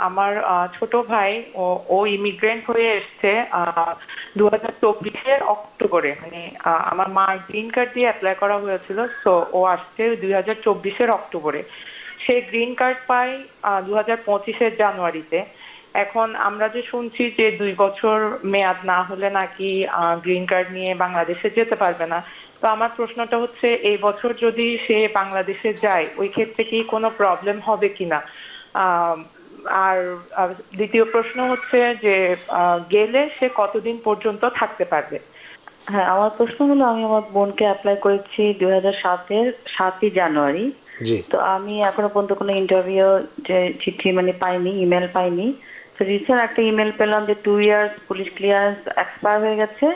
আমার ছোট ভাই ও ইমিগ্রেন্ট হয়ে এসছে 2024-এর অক্টোবরে, মানে আমার মা গ্রিন কার্ড দিয়ে অ্যাপ্লাই করা হয়েছিল, সো ও আসছে 2024-এর অক্টোবরে। সে গ্রিন কার্ড পায় 2025-এর জানুয়ারিতে। এখন আমরা যে শুনছি যে 2 বছর মেয়াদ না হলে নাকি গ্রিন কার্ড নিয়ে বাংলাদেশে যেতে পারবে না। তো আমার প্রশ্নটা হচ্ছে, এই বছর যদি সে বাংলাদেশে যায় ওই ক্ষেত্রে কি কোনো প্রবলেম হবে কিনা। আর দ্বিতীয় প্রশ্ন হচ্ছে যে গেলে সে কতদিন পর্যন্ত থাকতে পারবে। হ্যাঁ, আমার প্রশ্ন হলো, আমি আমার বোনকে অ্যাপ্লাই করেছি 2007-এর 7ই জানুয়ারি। তো আমি এখনো পর্যন্ত কোনো ইন্টারভিউ যে চিঠি মানে পাইনি, ইমেল পাইনি। তো রিসেন্ট একটা ইমেল পেলাম যে 2 ইয়ার্স পুলিশ ক্লিয়ারেন্স এক্সপায়ার হয়ে গেছে,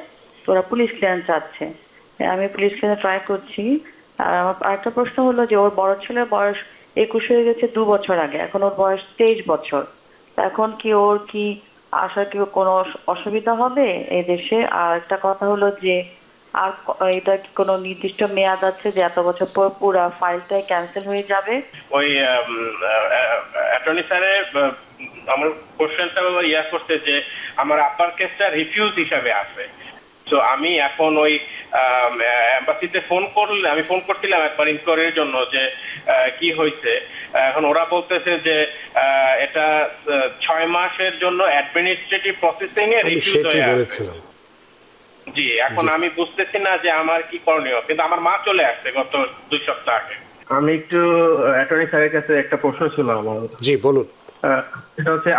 তো ওরা পুলিশ ক্লিয়ারেন্স চাচ্ছে। আমি পুলিশ ক্লিয়ারেন্স ট্রাই করছি। আর আমার আরেকটা প্রশ্ন হলো যে ওর বড় ছেলের বয়স 21 হয়ে গেছে 2 বছর আগে, এখন ওর বয়স 23 বছর। এখন কি ওর কি আসার কি কোনো অসুবিধা হবে এই দেশে? আর একটা কথা হলো যে আর এটা কি কোনো নির্দিষ্ট মেয়াদ আছে যে এত বছর পর পুরো ফাইলটাই ক্যান্সেল হয়ে যাবে? ওই অ্যাটর্নি স্যারের আমার কোশ্চেনটা করছে যে আমার আব্বার কেসটা রিফিউজ হিসাবে আছে। তো আমি এখন ওই এম্বাসিতে আমি ফোন করছিলাম একবার ইনকোয়ারির জন্য যে কি হয়েছে। এখন ওরা বলতেছে যে এটা 6 মাসের জন্য অ্যাডমিনিস্ট্রেটিভ প্রসেসিং এ রিফিউজ হয়ে আছে। জি, এখন আমি বুঝতেছি না যে আমার কি করণীয়, কিন্তু আমার মা চলে আসছে গত 2 সপ্তাহ আগে। আমি একটু অ্যাটর্নি স্যারের কাছে একটা প্রশ্ন ছিল আমার। জি বলুন। এটা হচ্ছে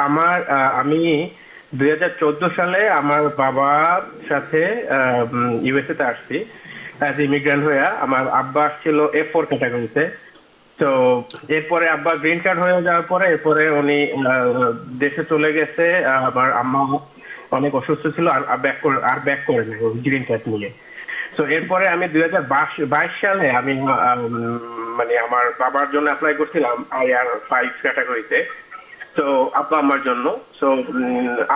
আমি 2014 সালে আমার বাবার সাথে ইউএসএ তে আসছি অ্যাজ ইমিগ্রেন্ট হয়ে। আমার আব্বা আসছিল F4 ক্যাটাগরিতে। তো এরপরে আব্বা গ্রিন কার্ড হয়ে যাওয়ার পরে এরপরে উনি দেশে চলে গেছে। আমার আম্মা অনেক অসুস্থ ছিল, আর ব্যাক করে নেই গ্রিন কার্ড নিয়ে। তো এরপরে আমি 2022 সালে আমি মানে আমার বাবার জন্য অ্যাপ্লাই করছিলাম IR5 ক্যাটাগরিতে, তো আব্বা আম্মার জন্য। তো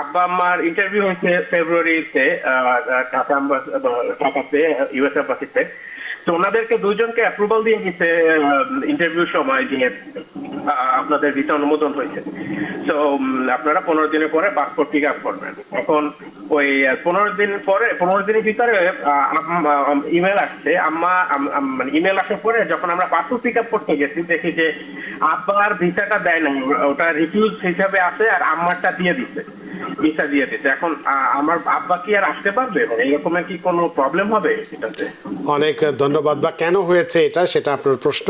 আব্বা আম্মার ইন্টারভিউ হয়েছে ফেব্রুয়ারিতে ঢাকাতে ইউএস এম্বাসিতে। তো ওনাদেরকে দুইজনকে অ্যাপ্রুভাল দিয়ে দিতে ইন্টারভিউ সময় দিয়ে আপনাদের ভিসা অনুমোদন হয়েছে। তো আপনারা 15 দিনের পরে পাসপোর্ট পিক আপ করবেন। এখন ওই 15 দিনের ভিতরে ইমেল আসছে। মানে ইমেল আসার পরে যখন আমরা পাসপোর্ট পিক আপ করতে গেছি দেখি যে আব্বার ভিসাটা দেয় না, ওটা রিফিউজ হিসাবে আছে, আর আম্মারটা দিয়ে দিচ্ছে, ভিসা দিয়ে দিচ্ছে। এখন আমার আব্বা কি আর আসতে পারবে? মানে এরকমের কি কোনো প্রবলেম হবে এটাতে? অনেক ধন্যবাদ। বা কেন হয়েছে এটা, সেটা আপনার প্রশ্ন।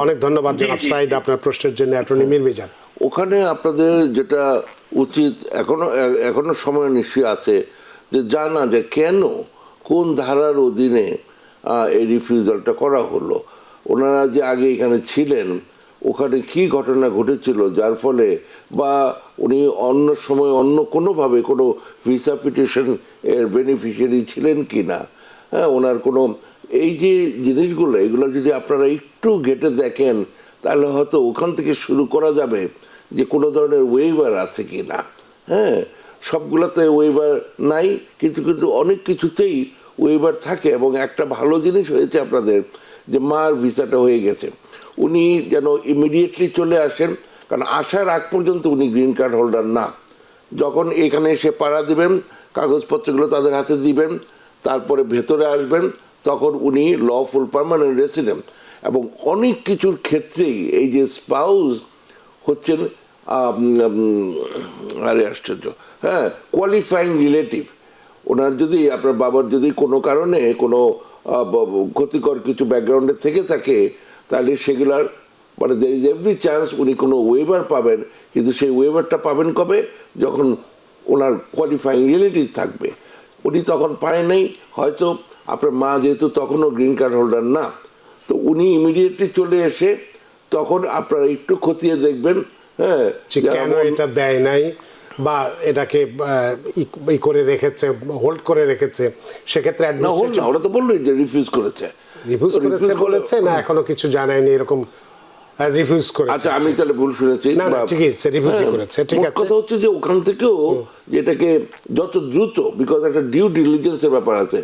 অনেক ধন্যবাদ জনাব সাইদ আপনার প্রশ্নের জন্য। অ্যাটর্নি মীর মিজান, ওখানে আপনাদের যেটা উচিত, এখনো সময় নিশ্চয়ই আছে যে জানা যে কেন, কোন ধারার অধীনে এই রিফিউজালটা করা হলো। ওনারা যে আগে এখানে ছিলেন ওখানে কি ঘটনা ঘটেছিল যার ফলে, বা উনি অন্য সময় অন্য কোনোভাবে কোনো ভিসা পিটিশন এর বেনিফিশিয়ারি ছিলেন কি না। হ্যাঁ, ওনার কোনো এই যে জিনিসগুলো, এগুলো যদি আপনারা একটু ঘেঁটে দেখেন তাহলে হয়তো ওখান থেকে শুরু করা যাবে যে কোনো ধরনের ওয়েভার আছে কি না। হ্যাঁ, সবগুলোতে ওয়েভার নাই, কিন্তু অনেক কিছুতেই ওয়েভার থাকে। এবং একটা ভালো জিনিস হয়েছে আপনাদের যে মার ভিসাটা হয়ে গেছে, উনি যেন ইমিডিয়েটলি চলে আসেন, কারণ আসার আগ পর্যন্ত উনি গ্রিন কার্ড হোল্ডার না। যখন এখানে এসে পাড়া দিবেন, কাগজপত্রগুলো তাদের হাতে দিবেন, তারপরে ভেতরে আসবেন, তখন উনি লফুল পার্মানেন্ট রেসিডেন্ট। এবং অনেক কিছুর ক্ষেত্রেই এই যে স্পাউস হচ্ছেন আরে আশ্চর্য, হ্যাঁ, কোয়ালিফাইং রিলেটিভ। ওনার যদি, আপনার বাবার যদি কোনো কারণে কোনো ক্ষতিকর কিছু ব্যাকগ্রাউন্ডে থেকে থাকে, তাহলে সেগুলার মানে দের ইজ এভরি চান্স উনি কোনো ওয়েভার পাবেন। কিন্তু সেই ওয়েভারটা পাবেন কবে? যখন ওনার কোয়ালিফাইং রিলেটিভ থাকবে। উনি তখন পায় নাই, হয়তো আপনার মা যেহেতু তখনও গ্রিন কার্ড হোল্ডার না, তো উনি ইমিডিয়েটলি চলে এসে তখন আপনারা একটু খতিয়ে দেখবেন। হ্যাঁ, কেন এটা দেয় নাই বা এটাকে করে রেখেছে, হোল্ড করে রেখেছে, সেক্ষেত্রে ওরা তো বললোই যে রিফিউজ করেছে বলেছে না, এখনো কিছু জানায়নি এরকম রিফিউজ করে। আচ্ছা, আমি তাহলে ভুল শুনেছি। না না, ঠিক আছে, রিফিউজ করেছে। ঠিক আছে, কথা হচ্ছে যে ওখান থেকেও যেটাকে যত দ্রুত, বিকজ একটা ডিউ ডিলিজেন্সের ব্যাপার আছে,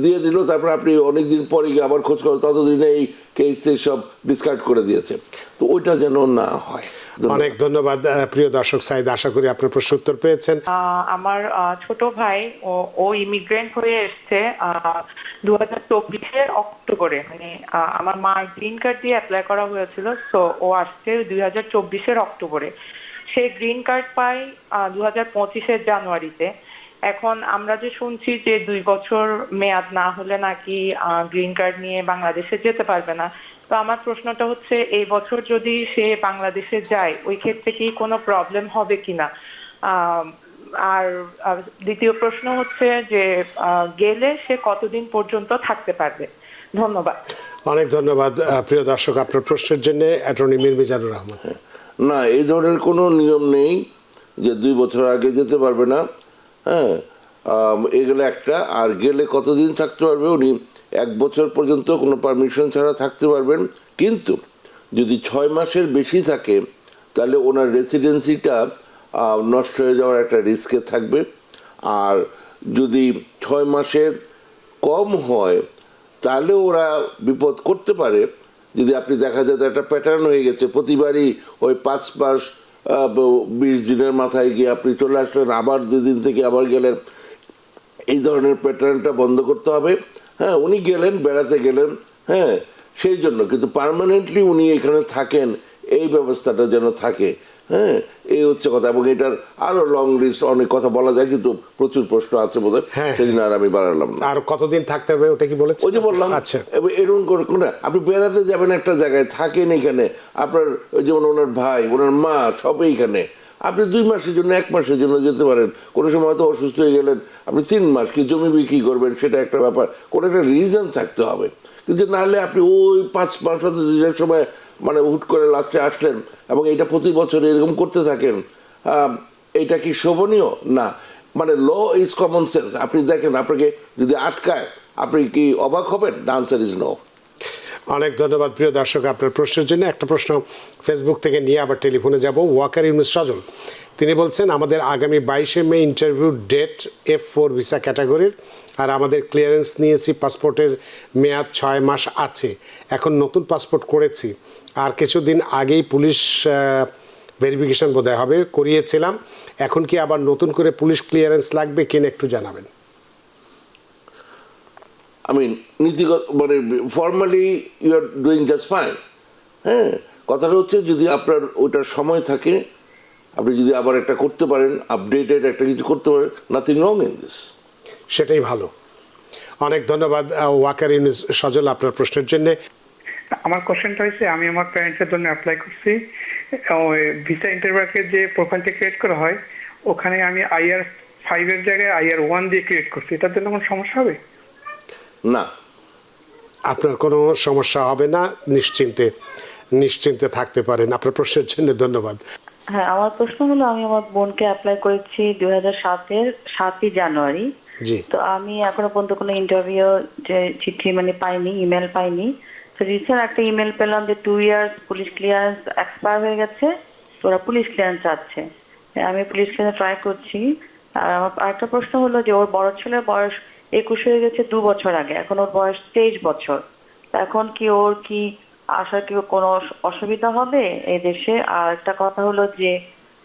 দিয়ে দিল, তারপর আপনি অনেকদিন পরে গিয়ে আবার খোঁজ করেন, ততদিনে এই কেস সব ডিসকার্ড করে দিয়েছে। তো ওইটা যেন না হয়। অনেক ধন্যবাদ প্রিয় দর্শক সাইদ, আশা করি আপনার প্রশ্ন উত্তর পেয়েছেন। আমার ছোট ভাই ও ইমিগ্রেন্ট হয়ে এসছে 2024-এর অক্টোবরে, মানে আমার মার গ্রিন কার্ড দিয়ে অ্যাপ্লাই করা হয়েছিল, সো ও আসছে 2024-এর অক্টোবরে। সে গ্রিন কার্ড পায় 2025-এর জানুয়ারিতে। এখন আমরা যে শুনছি যে 2 বছর মেয়াদ না হলে নাকি গ্রিন কার্ড নিয়ে বাংলাদেশে যেতে পারবে না। তো আমার প্রশ্নটা হচ্ছে, এই বছর যদি সে বাংলাদেশে যায় ওই ক্ষেত্রে কি কোনো প্রবলেম হবে কিনা? আর দ্বিতীয় প্রশ্ন হচ্ছে যে গেলে সে কতদিন পর্যন্ত থাকতে পারবে? ধন্যবাদ। অনেক ধন্যবাদ প্রিয় দর্শক আপনার প্রশ্নের জন্য। অ্যাটর্নি মীর মিজানুর রহমান। না, এই ধরনের কোনো নিয়ম নেই যে 2 বছর আগে যেতে পারবে না। হ্যাঁ, এগুলো একটা। আর গেলে কতদিন থাকতে পারবে, উনি 1 বছর পর্যন্ত কোনো পারমিশন ছাড়া থাকতে পারবেন। কিন্তু যদি 6 মাসের বেশি থাকে তাহলে ওনার রেসিডেন্সিটা নষ্ট হয়ে যাওয়ার একটা রিস্কে থাকবে। আর যদি 6 মাসের কম হয় তাহলে ওরা বিপদ করতে পারে। যদি আপনি দেখা যায় একটা প্যাটার্ন হয়ে গেছে, প্রতিবারই ওই 5 মাস 20 দিনের মাথায় গিয়ে আপনি চলে আসলেন, আবার 2 দিন থেকে আবার গেলেন, এই ধরনের প্যাটার্নটা বন্ধ করতে হবে। হ্যাঁ, উনি গেলেন, বেড়াতে গেলেন, হ্যাঁ, সেই জন্য। কিন্তু পার্মানেন্টলি উনি এখানে থাকেন, এই ব্যবস্থাটা যেন থাকে। হ্যাঁ, এই হচ্ছে কথা। এবং এটার আরো লং লিস্ট, অনেক কথা বলা যায়, কিন্তু প্রচুর প্রশ্ন আছে বোধহয়, সেদিন আর আমি বাড়ালাম না। আর কতদিন থাকতে হবে ওটা কি বলেছেন? ওই যে বললাম, আচ্ছা, এরকম করে না, আপনি বেড়াতে যাবেন একটা জায়গায়, থাকেন এখানে, আপনার যেমন ওনার ভাই, ওনার মা, সবই এখানে। আপনি 2 মাসের জন্য, 1 মাসের জন্য যেতে পারেন। কোনো সময় তো অসুস্থ হয়ে গেলেন, আপনি 3 মাস কি জমি বিক্রি করবেন, সেটা একটা ব্যাপার। কোনো একটা রিজন থাকতে হবে। কিন্তু নাহলে আপনি ওই 5 মাস দুজনের সময় মানে হুট করে লাস্টে আসলেন এবং এটা প্রতি বছর এরকম করতে থাকেন, এটা কি শোভনীয়? না। মানে ল ইজ কমন সেন্স। আপনি দেখেন, আপনাকে যদি আটকায় আপনি কি অবাক হবেন? The answer is no. অনেক ধন্যবাদ প্রিয় দর্শক আপনার প্রশ্নের জন্য। একটা প্রশ্ন ফেসবুক থেকে নিয়ে আবার টেলিফোনে যাব। ওয়াকার ইউনুস সজল, তিনি বলছেন, আমাদের আগামী 22শে মে ইন্টারভিউ ডেট F4 ভিসা ক্যাটাগরির, আর আমাদের ক্লিয়ারেন্স নিয়েছি, পাসপোর্টের মেয়াদ 6 মাস আছে। এখন নতুন পাসপোর্ট করেছি, আর কিছুদিন আগেই পুলিশ ভেরিফিকেশন বোধহয় হবে, করিয়েছিলাম। এখন কি আবার নতুন করে পুলিশ ক্লিয়ারেন্স লাগবে কিনা একটু জানাবেন। আমি নীতিগত মানে formally you are doing just fine. হ্যাঁ, কথাটা হচ্ছে যদি আপনার ওইটার সময় থাকে, আপনি যদি আবার একটা করতে পারেন, আপডেটেড একটা কিছু করতে পারেন, নাথিং রং ইন দিস। সেটাই ভালো। অনেক ধন্যবাদ ওয়াকার ইউনুস সজল আপনার প্রশ্নের জন্য। আমার কোশ্চেনটা হচ্ছে, আমি আমার প্যারেন্টসের জন্য অ্যাপ্লাই করছি, ভিসা ইন্টারভিউকে যে প্রোফাইলটা ক্রিয়েট করা হয় ওখানে আমি IR5 এর জায়গায় IR1 দিয়ে ক্রিয়েট করছি। এটার জন্য কোনো সমস্যা হবে? না, আপনার কোনো সমস্যা হবে না, নিশ্চিন্তে থাকতে পারেন। আপনার প্রশ্নের জন্য ধন্যবাদ। হ্যাঁ, আমার প্রশ্ন হলো, আমি আমার বোনকে অ্যাপ্লাই করেছি 2007-এর 7ই জানুয়ারি। তো আমি এখনো পর্যন্ত কোনো ইন্টারভিউ যে চিঠি মানে পাইনি, ইমেল পাইনি। তো রিসেন্ট একটা ইমেল পেলাম যে 2 ইয়ার্স পুলিশ ক্লিয়ারেন্স এক্সপায়ার হয়ে গেছে, তো ওরা পুলিশ ক্লিয়ারেন্স চাচ্ছে। আমি পুলিশ ক্লিয়ারেন্স ট্রাই করছি। আর আমার আরেকটা প্রশ্ন হলো যে ওর বড় ছেলের বয়স 21 হয়ে গেছে 2 বছর আগে, এখন ওর বয়স 23 বছর। এখন কি ওর কি আসার কি কোনো অসুবিধা হবে এই দেশে? আর একটা কথা হলো যে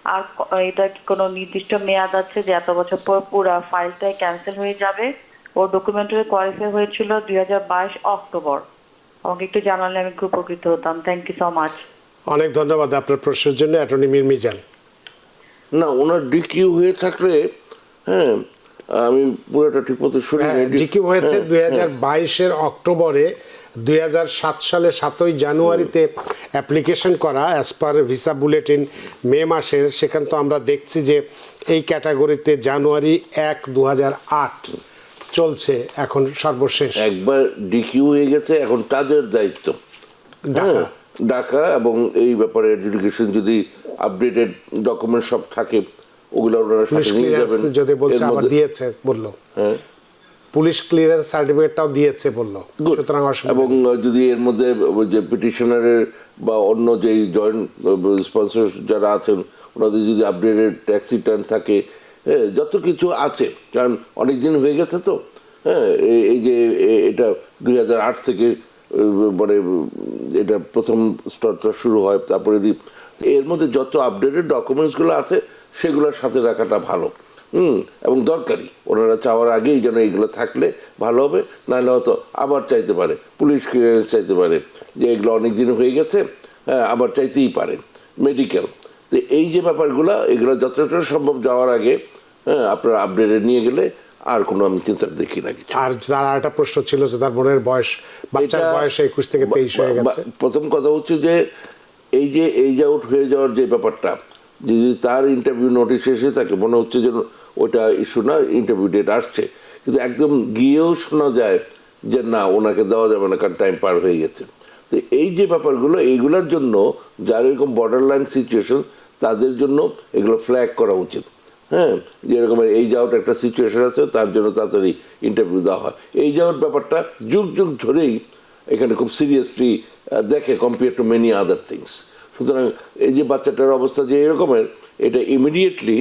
আর এটা কি কোনো নির্দিষ্ট মেয়াদ আছে যে এত বছর পর পুরো ফাইলটাই ক্যান্সেল হয়ে যাবে? ওর ডকুমেন্টারি কোয়ালিফাই হয়েছিল 2022 অক্টোবর। আমাকে একটু জানালে আমি খুব উপকৃত হতাম। Thank you so much. অনেক ধন্যবাদ আপনার প্রশ্নের জন্য। অ্যাটর্নি মীর মিজান। না, ওনার ডিকিউ হয়ে থাকলে, হ্যাঁ, আমি পুরোটা ঠিক মতো শুনি। ডিকিউ হয়েছে 2022-এর অক্টোবরে, 2007 সালে 7ই জানুয়ারিতে অ্যাপ্লিকেশন করা অ্যাজ পার ভিসা বুলেটিন মে মাসের। সেখানে তো আমরা দেখছি যে এই ক্যাটাগরিতে জানুয়ারি 1, 2008 চলছে এখন সর্বশেষ। একবার ডিকিউ হয়ে গেছে, এখন তাদের দায়িত্ব ডাকা এবং এই ব্যাপারে এডুকেশন যদি আপডেটেড ডকুমেন্ট সব থাকে ওগুলো ওনারা সাথে নিয়ে যাবেন। যদি বলছে আবার দিয়েছে বললো, হ্যাঁ, পুলিশ ক্লিয়ারেন্স সার্টিফিকেটটাও দিয়েছে বললো, সুতরাং এবং যদি এর মধ্যে যে পিটিশনারের বা অন্য যে জয়েন্ট স্পন্সর যারা আছেন ওনাদের যদি আপডেটেড ট্যাক্স রিটার্ন থাকে, হ্যাঁ, যত কিছু আছে, কারণ অনেক দিন হয়ে গেছে তো। হ্যাঁ, এই যে এটা 2008 থেকে মানে এটা প্রথম স্তরটা শুরু হয়, তারপরে এর মধ্যে যত আপডেটেড ডকুমেন্টসগুলো আছে সেগুলোর সাথে রাখাটা ভালো এবং দরকারি। ওনারা চাওয়ার আগেই যেন এইগুলো থাকলে ভালো হবে, নাহলে হয়তো আবার চাইতে পারে, পুলিশ ক্লিয়ারেন্স চাইতে পারে যে এগুলো অনেক দিন হয়ে গেছে, হ্যাঁ আবার চাইতেই পারে, মেডিকেল। তো এই যে ব্যাপারগুলো এগুলো যতটা সম্ভব যাওয়ার আগে হ্যাঁ আপনারা আপডেটে নিয়ে গেলে আর কোনো আমি চিন্তা দেখি না কিছু। আর যার একটা প্রশ্ন ছিল যে তার বোনের বয়স, বাচ্চার বয়স 21 থেকে 23 হয়ে গেছে। প্রথম কথা হচ্ছে যে এই যে এইজ আউট হয়ে যাওয়ার যে ব্যাপারটা, যদি তার ইন্টারভিউ নোটিশ এসে থাকে মনে হচ্ছে যেন ওটা ইস্যু না, ইন্টারভিউ ডেট আসছে, কিন্তু একদম গিয়েও শোনা যায় যে না ওনাকে দেওয়া যাবে না কারণ টাইম পার হয়ে গেছে। তো এই যে ব্যাপারগুলো এইগুলোর জন্য যার এরকম বর্ডার লাইন সিচুয়েশন তাদের জন্য এগুলো ফ্ল্যাগ করা উচিত। হ্যাঁ, যেরকম এই যাওয়ার একটা সিচুয়েশন আছে তার জন্য তাড়াতাড়ি ইন্টারভিউ দেওয়া হয়। এই যাওয়ার ব্যাপারটা যুগ যুগ ধরেই এখানে খুব সিরিয়াসলি দেখে compare to many other things. সুতরাং এই যে বাচ্চাটার অবস্থা যে এরকমের, এটা ইমিডিয়েটলি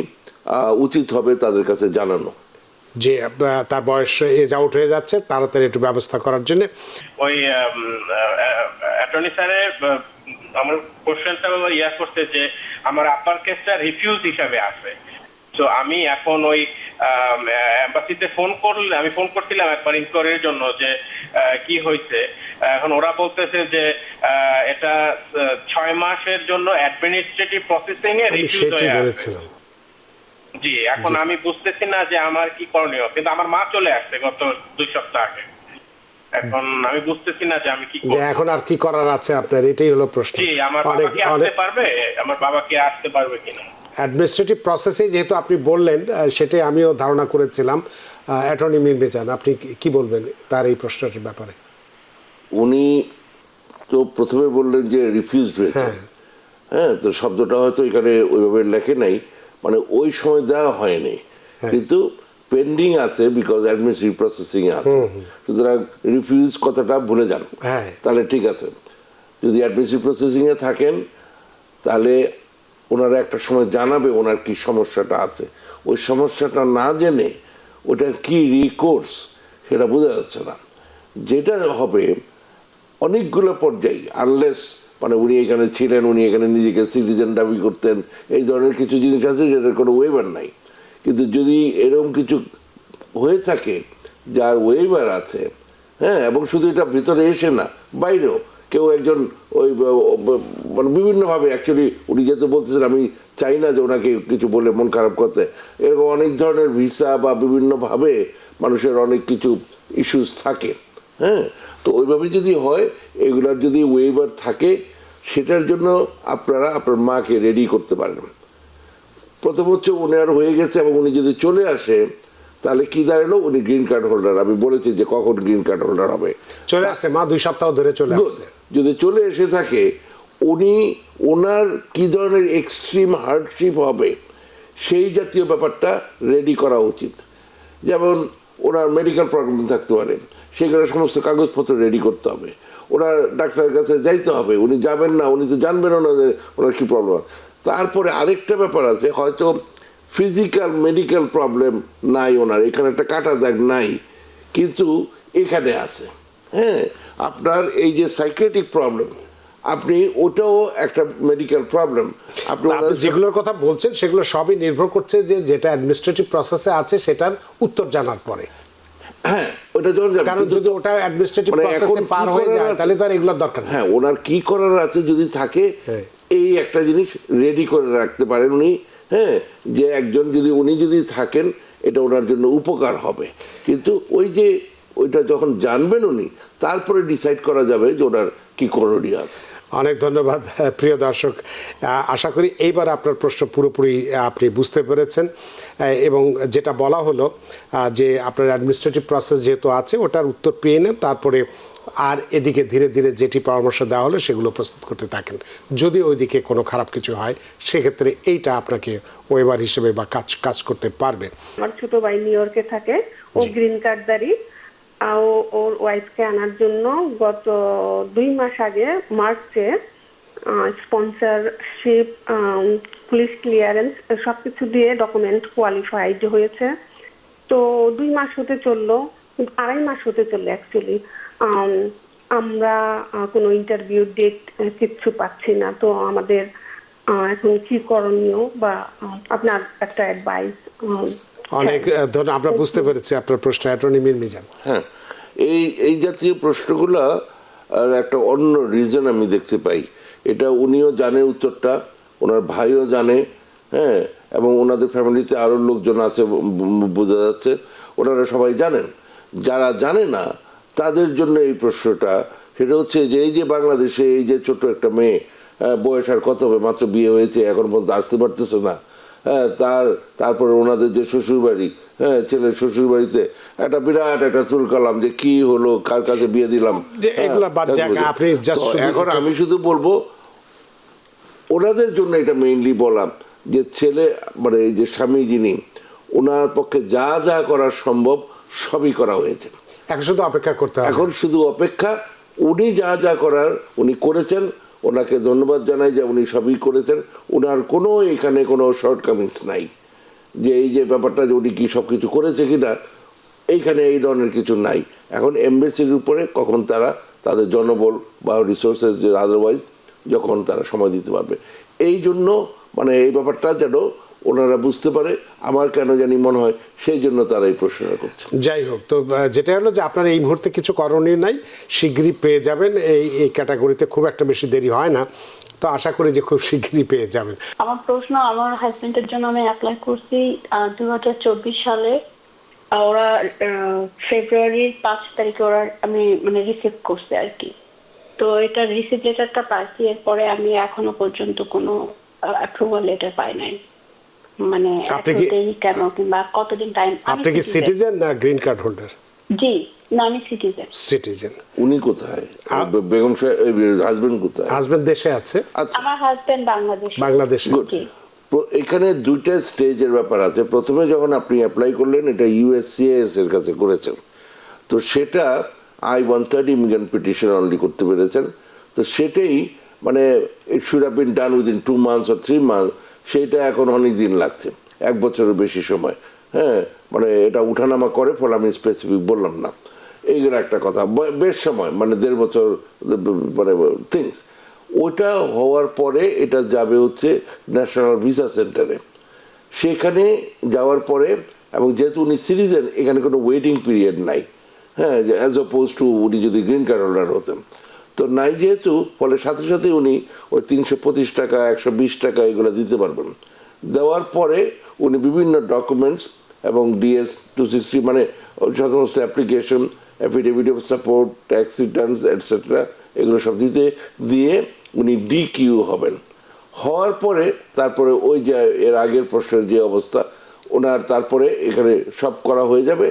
উচিত হবে তাদের কাছে জানানো যে তার বয়স এজ আউট হয়ে যাচ্ছে, তাড়াতাড়ি একটু ব্যবস্থা করার জন্য। ওই অ্যাটর্নি স্যারের আমার কোশ্চেনটা ইয়া করতে যে আমার আব্বার কেসটা রিফিউজ হিসাবে আছে, তো আমি এখন ওই এম্বাসিতে আমি ফোন করছিলাম একবার ইনকোয়ারির জন্য যে কি হয়েছে। এখন ওরা বলতেছে যে এটা 6 মাসের জন্য অ্যাডমিনিস্ট্রেটিভ প্রসেসিং এ রিফিউজ হয়ে আছে। জি, এখন আমি বুঝতেছি না যে আমার কি করণীয়, কিন্তু আমার মা চলে আসছে গত 2 সপ্তাহ আগে। এখন আমি বুঝতেছি না যে আমি কি করব। এখন আর কি করার আছে আপনার, এটাই হলো প্রশ্ন। জি, আমার বাবা কি আসতে পারবে, আমার বাবা কি আসতে পারবে কিনা। অ্যাডমিনিস্ট্রেটিভ প্রসেসে যেহেতু আপনি বললেন, সেটাই আমিও ধারণা করেছিলাম। অ্যাটর্নি মির্জা, আপনি কি বলবেন তার এই প্রশ্নটার ব্যাপারে? উনি তো প্রথমে বললেন যে রিফিউজড হয়েছে, হ্যাঁ, তো শব্দটা হয়তো এখানে ওইভাবে লেখে নাই, মানে ওই সময় দেওয়া হয়নি, কিন্তু পেন্ডিং আছে বিকজ অ্যাডমিনিস্ট্রেটিভ প্রসেসিং এ আছে। সুতরাং রিফিউজ কথাটা ভুলে যান, তাহলে ঠিক আছে। যদি অ্যাডমিনিস্ট্রেটিভ প্রসেসিং এ থাকেন তাহলে ওনারা একটা সময় জানাবে ওনার কি সমস্যাটা আছে। ওই সমস্যাটা না জেনে ওটার কি রিকোর্স সেটা বোঝা যাচ্ছে না। যেটা হবে অনেকগুলো পর্যায়ে, আনলেস মানে উনি এখানে ছিলেন, উনি এখানে নিজেকে সিটিজেন দাবি করতেন, এই ধরনের কিছু জিনিস আছে যেটার কোনো ওয়েভার নাই। কিন্তু যদি এরকম কিছু হয়ে থাকে যার ওয়েভার আছে, হ্যাঁ, এবং শুধু এটা ভিতরে এসে না, বাইরেও কেউ একজন ওই মানে বিভিন্নভাবে, অ্যাকচুয়ালি উনি যেহেতু বলতেছেন আমি চাই না যে ওনাকে কিছু বলে মন খারাপ করতে, এরকম অনেক ধরনের ভিসা বা বিভিন্নভাবে মানুষের অনেক কিছু ইস্যুস থাকে, হ্যাঁ। তো ওইভাবে যদি হয়, এগুলার যদি ওয়েভার থাকে, সেটার জন্য আপনারা আপনার মাকে রেডি করতে পারেন। প্রথম হচ্ছে ওনার হয়ে গেছে এবং উনি যদি চলে আসে তাহলে কি দাঁড়ালো, উনি গ্রিন কার্ড হোল্ডার। আমি বলেছি যে কখন গ্রিন কার্ড হোল্ডার হবে, চলে আসছে, মা 2 সপ্তাহ ধরে চলে আসছে। যদি চলে এসে থাকে, উনি ওনার কি ধরনের এক্সট্রিম হার্ডশিপ হবে সেই জাতীয় ব্যাপারটা রেডি করা উচিত। যেমন ওনার মেডিকেল প্রবলেম থাকতে পারে, সেগুলো সমস্ত কাগজপত্র রেডি করতে হবে। ওনার ডাক্তারের কাছে যাইতে হবে, উনি যাবেন না, উনি তো জানবেন না যে ওনার কী প্রবলেম। তারপরে আরেকটা ব্যাপার আছে, হয়তো ফিজিক্যাল মেডিকেল প্রবলেম নাই ওনার, এখানে একটা কাটা দাগ নাই, কিন্তু এখানে আছে, হ্যাঁ, আপনার এই যে সাইকিয়াট্রিক প্রবলেম, আপনি ওটাও একটা মেডিকেল প্রবলেম। আপনি যেগুলোর কথা বলছেন সেগুলো সবই নির্ভর করছে যে যেটা অ্যাডমিনিস্ট্রেটিভ প্রসেসে আছে সেটার উত্তর জানার পরে। হ্যাঁ, ওটা যখন কারণ যদি ওটা অ্যাডমিনিস্ট্রেটিভ প্রসেসে পার হয়ে যায় তাহলে তো আর এগুলোর দরকার নেই। হ্যাঁ, ওনার কি করার আছে যদি থাকে, এই একটা জিনিস রেডি করে রাখতে পারেন উনি, হ্যাঁ, যে একজন যদি উনি যদি থাকেন এটা ওনার জন্য উপকার হবে। কিন্তু ওই যে ওইটা যখন জানবেন উনি, তারপরে ডিসাইড করা যাবে যে ওনার কি করণীয় আছে। অনেক ধন্যবাদ প্রিয় দর্শক, আশা করি এইবার আপনার প্রশ্ন পুরোপুরি আপনি বুঝতে পেরেছেন, এবং যেটা বলা হলো যে আপনার অ্যাডমিনিস্ট্রেটিভ প্রসেস যেহেতু আছে ওটার উত্তর পেয়ে নেন, তারপরে আর এদিকে ধীরে ধীরে যেটি পরামর্শ দেওয়া হলো সেগুলো প্রস্তুত করতে থাকেন। যদি ওইদিকে কোনো খারাপ কিছু হয় সেক্ষেত্রে এইটা আপনাকে ওয়েবার হিসেবে বা কাজ করতে পারবে। আমার ছোট ভাই নিউ ইয়র্কে থাকে, ও গ্রিন কার্ডধারী। ওর ওয়াইফকে আনার জন্য গত 2 মাস আগে মার্চে স্পন্সরশিপ, পুলিশ ক্লিয়ারেন্স সবকিছু দিয়ে ডকুমেন্ট কোয়ালিফাইড হয়েছে। তো 2 মাস হতে চললো, 2.5 মাস হতে চললো অ্যাকচুয়ালি। আমরা কোনো ইন্টারভিউ ডেট কিচ্ছু পাচ্ছি না। তো আমাদের এখন কি করণীয় বা আপনার একটা অ্যাডভাইস। অনেক ধন্যবাদ। আমরা বুঝতে পেরেছি আপনার প্রশ্ন, অ্যাটর্নি মীর মিজান। হ্যাঁ, এই জাতীয় প্রশ্নগুলো আর একটা অন্য রিজন আমি দেখতে পাই। এটা উনিও জানে উত্তরটা, ওনার ভাইও জানে, হ্যাঁ, এবং ওনাদের ফ্যামিলিতে আরও লোকজন আছে বোঝা যাচ্ছে, ওনারা সবাই জানেন। যারা জানে না তাদের জন্য এই প্রশ্নটা, সেটা হচ্ছে যে এই যে বাংলাদেশে এই যে ছোট একটা মেয়ে, বয়স আর কত হবে, মাত্র বিয়ে হয়েছে, এখন পর্যন্ত আসতে পারতেছে না, হ্যাঁ, তারপরে ওনাদের যে শ্বশুরবাড়ি, হ্যাঁ, ছেলের শ্বশুরবাড়িতে একটা বিরাট একটা তুলকালাম যে কি হলো, কার কাছে বিয়ে দিলাম, এখন আমি শুধু বলবো ওনাদের জন্য এটা মেইনলি বললাম যে ছেলে মানে এই যে স্বামী যিনি, ওনার পক্ষে যা যা করা সম্ভব সবই করা হয়েছে, এখন শুধু অপেক্ষা করতে হবে। এখন শুধু অপেক্ষা। উনি যা যা করার উনি করেছেন, ওনাকে ধন্যবাদ জানাই যে উনি সবই করেছেন। ওনার কোনো এখানে কোনো শর্টকামিংস নাই যে এই যে ব্যাপারটা যে উনি কি সব কিছু করেছে কিনা, এইখানে এই ধরনের কিছু নাই। এখন এমবেসির উপরে কখন তারা তাদের জনবল বা রিসোর্সেস যে আদারওয়াইজ যখন তারা সময় দিতে পারবে, এই জন্য মানে এই ব্যাপারটা যেন ওনারা বুঝতে পারে, আমার কেন জানি মনে হয় সেই জন্য তারা এই প্রশ্নটা করছে। যাই হোক, তো যেটা হলো যে আপনার এই মুহূর্তে কিছু করণীয় নাই, শীঘ্রই পেয়ে যাবেন। এই ক্যাটাগরিতে খুব একটা বেশি দেরি হয় না, তো আশা করি যে খুব শীঘ্রই পেয়ে যাবেন। আমার প্রশ্ন, আমার হাজবেন্ডের জন্য আমি অ্যাপ্লাই করছি 2024 সালে। ওরা ফেব্রুয়ারির 5 তারিখে ওরা আমি মানে রিসিভ করছে আর কি। তো এটা রিসিভ লেটারটা পাইছি, এরপরে আমি এখনো পর্যন্ত কোনো অ্যাপ্রুভাল লেটার পাই নাই। মানে কেন কিংবা কতদিন টাইম। আপনি কি সিটিজেন না গ্রিন কার্ড হোল্ডার? জি না, আমি সিটিজেন। সিটিজেন। উনি কোথায়? বেগম সাহেব হাজবেন্ড কোথায়? হাজবেন্ড দেশে আছে। আমার হাজবেন্ড বাংলাদেশে। এখানে দুইটা স্টেজের ব্যাপার আছে। প্রথমে যখন আপনি অ্যাপ্লাই করলেন এটা ইউএসসিএস এর কাছে করেছেন, তো সেটা I-130 ইমিগ্রেন্ট পিটিশন অনলি করতে পেরেছেন। তো সেটাই মানে it should have been done within 2 months or 3 months, সেইটা এখন অনেক দিন লাগছে, 1 বছরের বেশি সময়। হ্যাঁ, মানে এটা উঠানামা করে, ফলে আমি স্পেসিফিক বললাম না। এইগুলো একটা কথা, বেশ সময় মানে 1.5 বছর মানে থিংস। ওটা হওয়ার পরে এটা যাবে হচ্ছে ন্যাশনাল ভিসা সেন্টারে। সেখানে যাওয়ার পরে, এবং যেহেতু উনি সিটিজেন, এখানে কোনো ওয়েটিং পিরিয়ড নাই, হ্যাঁ, অ্যাজ অপোজ টু উনি যদি গ্রিন কার্ড হোল্ডার হতেন, তো নাই যেহেতু, ফলে সাথে সাথে উনি ওই 325 টাকা 120 টাকা এগুলো দিতে পারবেন। দেওয়ার পরে উনি বিভিন্ন ডকুমেন্টস এবং DS 260 মানে সমস্ত application, affidavit of support, tax Returns etcetera, এগুলো সব দিয়ে উনি DQ হবেন। হওয়ার পরে তারপরে ওই যে এর আগের প্রশ্নের যে অবস্থা ওনার, তারপরে এখানে সব করা হয়ে যাবে।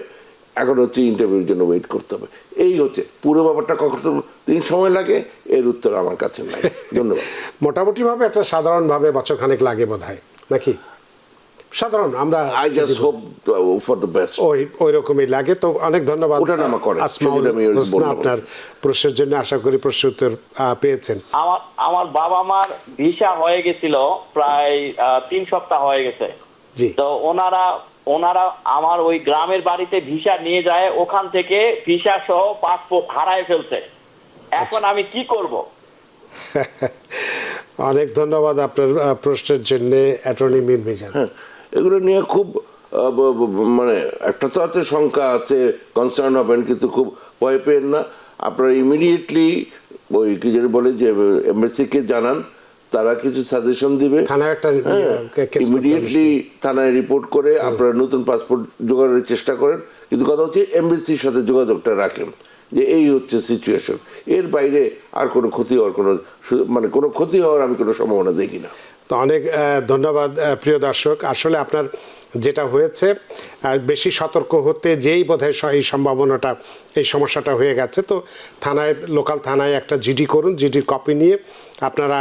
এখন হচ্ছে ইন্টারভিউর জন্য ওয়েট করতে হবে। এই হচ্ছে পুরো ব্যাপারটা। কত দিন সময় লাগে এর উত্তর আমার কাছে নাই। ধন্যবাদ। মোটামুটি ভাবে একটা সাধারণভাবে বছরখানেক লাগে বোধহয়, নাকি? সাধারণ আমরা I just hope for the best, ওই রকমই লাগে। তো অনেক ধন্যবাদ আসমাউল হোসনা আপনার প্রশ্নের জন্য। আশা করি প্রশ্নের উত্তর পেয়েছেন। আমার বাবা মার ভিসা হয়ে গেছিল প্রায় 3 সপ্তাহ হয়ে গেছে। জি। তো ওনারা আমার ওই গ্রামের বাড়িতে ভিসা নিয়ে যায়, ওখান থেকে ভিসা সহ পাসপোর্ট হারায় ফেলছে। এখন আমি কি করব? অনেক ধন্যবাদ আপনার প্রশ্নের জন্য, অ্যাটর্নি মীর মিজান। এগুলো নিয়ে খুব মানে একটা তো আছে শঙ্কা আছে, কনসার্ন হবেন, কিন্তু খুব ভয় পেন না। আপনারা ইমিডিয়েটলি ওই কি যেন বলে যে এমএসসিকে জানান, তারা কিছু সাজেশন দিবে। ইমিডিয়েটলি থানায় রিপোর্ট করে আপনারা নতুন পাসপোর্ট জোগাড়ের চেষ্টা করেন, কিন্তু কথা হচ্ছে এমবেসির সাথে যোগাযোগটা রাখেন যে এই হচ্ছে সিচুয়েশন। এর বাইরে আর কোনো ক্ষতি হওয়ার কোনো ক্ষতি হওয়ার আমি কোনো সম্ভাবনা দেখি না। তো অনেক ধন্যবাদ প্রিয় দর্শক। আসলে আপনার যেটা হয়েছে, বেশি সতর্ক হতে যেই বোধহয় এই সম্ভাবনাটা, এই সমস্যাটা হয়ে গেছে। তো থানায়, লোকাল থানায় একটা জিডি করুন, জিডির কপি নিয়ে আপনারা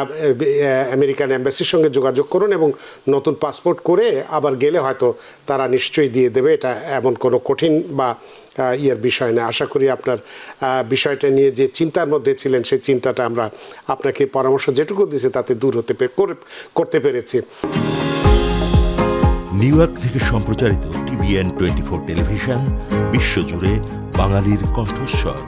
আমেরিকান এম্বাসির সঙ্গে যোগাযোগ করুন এবং নতুন পাসপোর্ট করে আবার গেলে হয়তো তারা নিশ্চয়ই দিয়ে দেবে। এটা এমন কোনো কঠিন বা ইয়ের বিষয় না। আশা করি আপনার বিষয়টা নিয়ে যে চিন্তার মধ্যে ছিলেন, সেই চিন্তাটা আমরা আপনাকে পরামর্শ যেটুকু দিয়েছি তাতে দূর করতে পেরেছি। নিউ ইয়র্ক থেকে সম্প্রচারিত TVN 24 টেলিভিশন বিশ্বজুড়ে বাঙালির কণ্ঠস্বর।